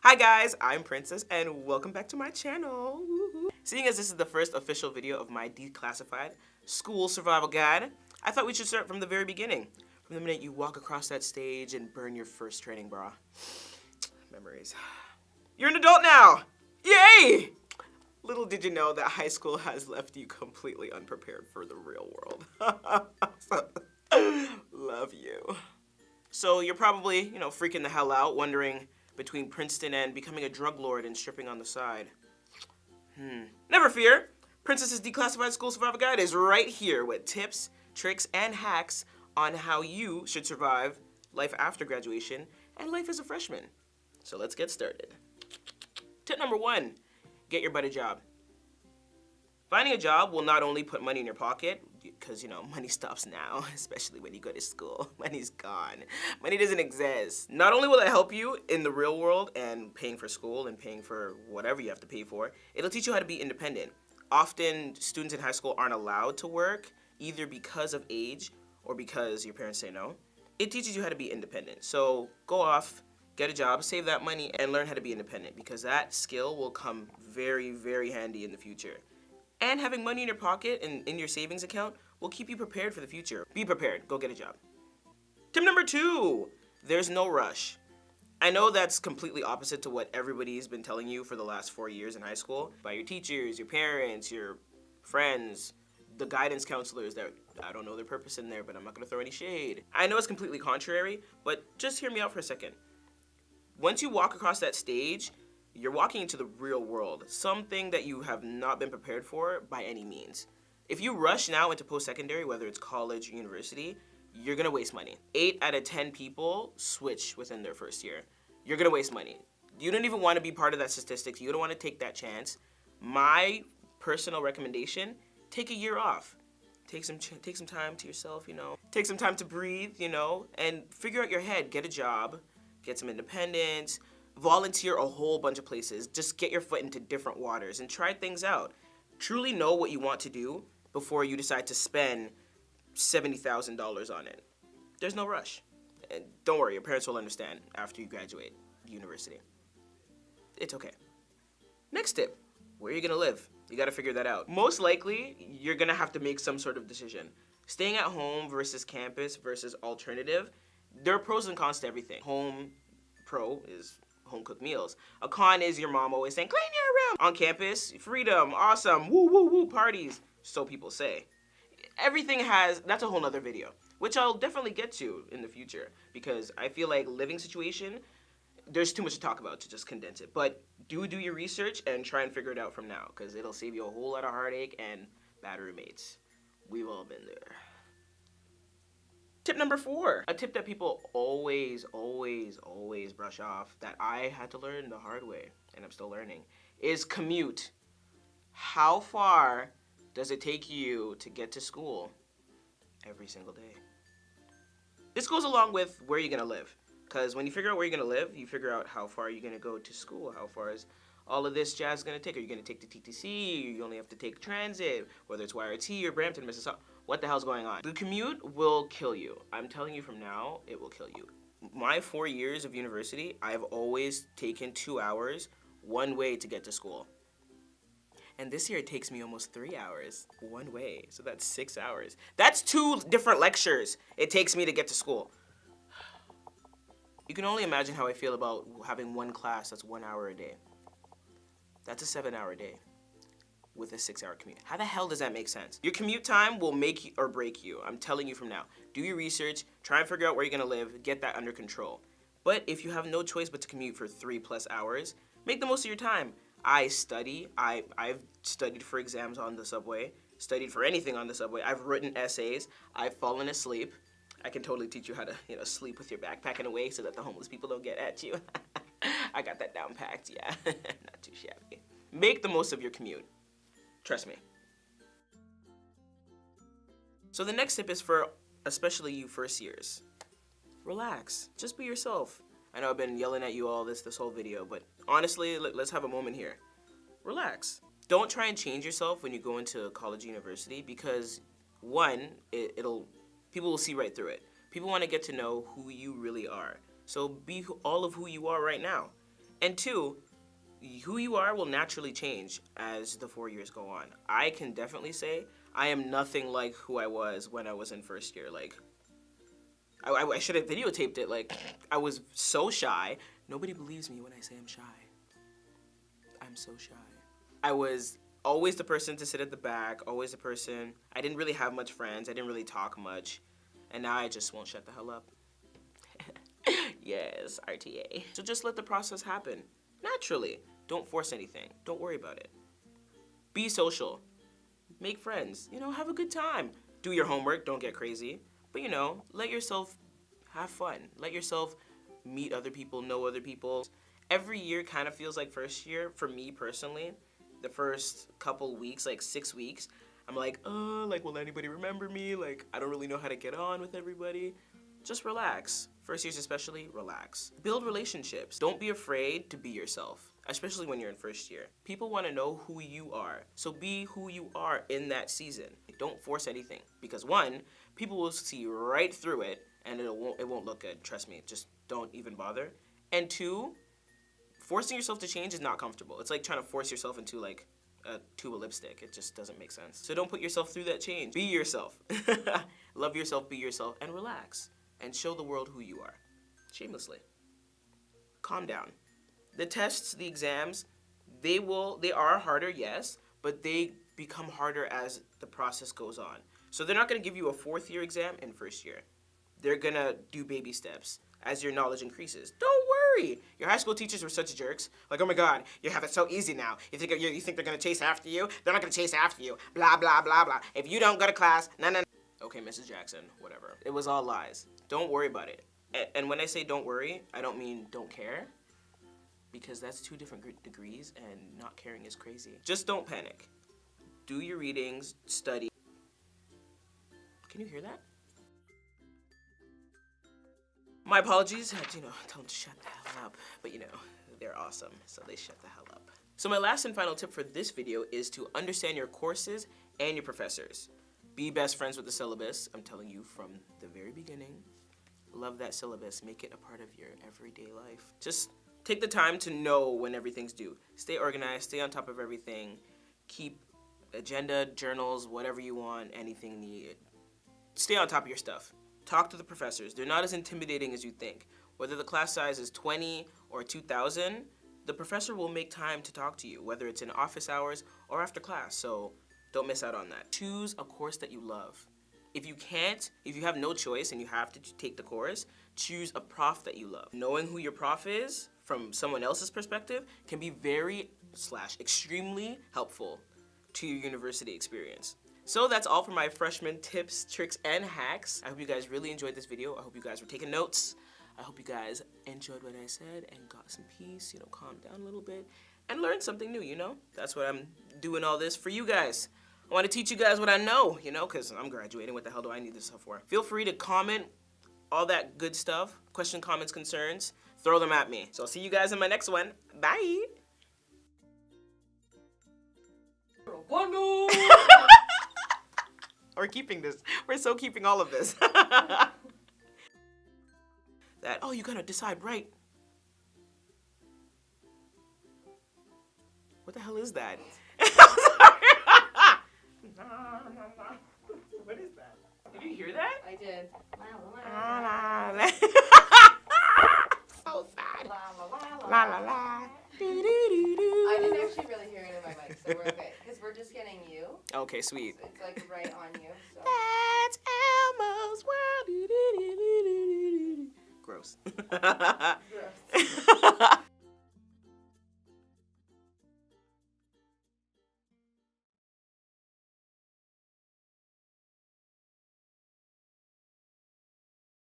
Hi guys, I'm Princess and welcome back to my channel. Woo-hoo. Seeing as this is the first official video of my declassified school survival guide, I thought we should start from the very beginning. From the minute you walk across that stage and burn your first training bra. Memories. You're an adult now! Yay! Little did you know that high school has left you completely unprepared for the real world. Love you. So you're probably, freaking the hell out, wondering between Princeton and becoming a drug lord and stripping on the side. Never fear. Princess's Declassified School Survival Guide is right here with tips, tricks, and hacks on how you should survive life after graduation and life as a freshman. So let's get started. Tip number 1, get your butt a job. Finding a job will not only put money in your pocket, because, money stops now, especially when you go to school. Money's gone. Money doesn't exist. Not only will it help you in the real world and paying for school and paying for whatever you have to pay for, it'll teach you how to be independent. Often, students in high school aren't allowed to work, either because of age or because your parents say no. It teaches you how to be independent. So go off, get a job, save that money, and learn how to be independent, because that skill will come very, very handy in the future. And having money in your pocket and in your savings account will keep you prepared for the future. Be prepared. Go get a job. Tip number 2, there's no rush. I know that's completely opposite to what everybody's been telling you for the last 4 years in high school by your teachers, your parents, your friends, the guidance counselors that I don't know their purpose in there, but I'm not going to throw any shade. I know it's completely contrary, but just hear me out for a second. Once you walk across that stage, you're walking into the real world, something that you have not been prepared for by any means. If you rush now into post-secondary, whether it's college or university, you're gonna waste money. 8 out of 10 people switch within their first year. You're gonna waste money. You don't even wanna be part of that statistic. You don't wanna take that chance. My personal recommendation, take a year off. Take some time to yourself, Take some time to breathe, and figure out your head. Get a job, get some independence, volunteer a whole bunch of places. Just get your foot into different waters and try things out. Truly know what you want to do before you decide to spend $70,000 on it. There's no rush. And don't worry, your parents will understand after you graduate university. It's okay. Next tip, where are you gonna live? You gotta figure that out. Most likely, you're gonna have to make some sort of decision. Staying at home versus campus versus alternative, there are pros and cons to everything. Home pro is home-cooked meals. A con is your mom always saying, clean your room. On campus, freedom, awesome, woo, woo, woo, parties, so people say. Everything has, that's a whole nother video, which I'll definitely get to in the future, because I feel like living situation, there's too much to talk about to just condense it. But do your research and try and figure it out from now, because it'll save you a whole lot of heartache and bad roommates. We've all been there. Tip number 4, a tip that people always brush off that I had to learn the hard way, and I'm still learning, is commute. How far does it take you to get to school every single day? This goes along with where you're gonna live, because when you figure out where you're gonna live, you figure out how far you're gonna go to school, how far is all of this jazz gonna take. Are you gonna take the TTC? You only have to take transit, whether it's YRT or Brampton, Mississauga. What the hell's going on? The commute will kill you. I'm telling you from now, it will kill you. My 4 years of university, I've always taken 2 hours one way to get to school. And this year it takes me almost 3 hours one way. So that's 6 hours. That's 2 different lectures it takes me to get to school. You can only imagine how I feel about having one class that's 1 hour a day. That's a 7-hour day with a 6-hour commute. How the hell does that make sense? Your commute time will make or break you. I'm telling you from now. Do your research, try and figure out where you're gonna live, get that under control. But if you have no choice but to commute for 3+ hours, make the most of your time. I study, I've studied for exams on the subway, studied for anything on the subway. I've written essays, I've fallen asleep. I can totally teach you how to, sleep with your backpack in a way so that the homeless people don't get at you. I got that down packed, yeah, not too shabby. Make the most of your commute. Trust me. So the next tip is for especially you first years. Relax, just be yourself. I know I've been yelling at you all this whole video, but honestly, let's have a moment here. Relax. Don't try and change yourself when you go into college or university, because one, people will see right through it. People want to get to know who you really are. So be all of who you are right now. And 2, who you are will naturally change as the 4 years go on. I can definitely say I am nothing like who I was when I was in first year. Like, I should have videotaped it. Like, I was so shy. Nobody believes me when I say I'm shy. I'm so shy. I was always the person to sit at the back, always the person. I didn't really have much friends. I didn't really talk much. And now I just won't shut the hell up. Yes, RTA. So just let the process happen. Naturally. Don't force anything. Don't worry about it. Be social. Make friends. You know, have a good time. Do your homework. Don't get crazy. But, you know, let yourself have fun. Let yourself meet other people, know other people. Every year kind of feels like first year for me personally. The first couple weeks, like 6 weeks, I'm like, like, will anybody remember me? Like, I don't really know how to get on with everybody. Just relax. First years especially, relax. Build relationships. Don't be afraid to be yourself, especially when you're in first year. People want to know who you are, so be who you are in that season. Don't force anything, because 1, people will see right through it, and it won't look good. Trust me, just don't even bother. And 2, forcing yourself to change is not comfortable. It's like trying to force yourself into like a tube of lipstick. It just doesn't make sense. So don't put yourself through that change. Be yourself. Love yourself, be yourself, and relax. And show the world who you are. Shamelessly. Calm down. The tests, the exams, they are harder, yes, but they become harder as the process goes on. So they're not gonna give you a 4th year exam in first year. They're gonna do baby steps as your knowledge increases. Don't worry. Your high school teachers were such jerks. Like, oh my God, you have it so easy now. You think they're gonna chase after you? They're not gonna chase after you. Blah, blah, blah, blah. If you don't go to class, no. Okay, Mrs. Jackson, whatever. It was all lies. Don't worry about it. And when I say don't worry, I don't mean don't care, because that's 2 different degrees, and not caring is crazy. Just don't panic. Do your readings, study. Can you hear that? My apologies. I had to, tell them to shut the hell up. But, they're awesome, so they shut the hell up. So my last and final tip for this video is to understand your courses and your professors. Be best friends with the syllabus. I'm telling you from the very beginning. Love that syllabus. Make it a part of your everyday life. Just take the time to know when everything's due. Stay organized. Stay on top of everything. Keep agenda, journals, whatever you want, anything needed. Stay on top of your stuff. Talk to the professors. They're not as intimidating as you think. Whether the class size is 20 or 2,000, the professor will make time to talk to you, whether it's in office hours or after class. So don't miss out on that. Choose a course that you love. If you have no choice and you have to take the course, choose a prof that you love. Knowing who your prof is from someone else's perspective can be very / extremely helpful to your university experience. So that's all for my freshman tips, tricks, and hacks. I hope you guys really enjoyed this video. I hope you guys were taking notes. I hope you guys enjoyed what I said and got some peace, calmed down a little bit and learned something new, That's what I'm doing all this for you guys. I want to teach you guys what I know, because I'm graduating. What the hell do I need this stuff for? Feel free to comment all that good stuff, question, comments, concerns. Throw them at me. So I'll see you guys in my next one. Bye. We're keeping this. We're so keeping all of this. You gotta decide right. What the hell is that? What is that? Did you hear that? I did. So sad. La la la. I didn't actually really hear it in my mic, so we're okay. Because we're just getting you. Okay, sweet. It's like right on you. So. That's Elmo's world. Gross. Gross.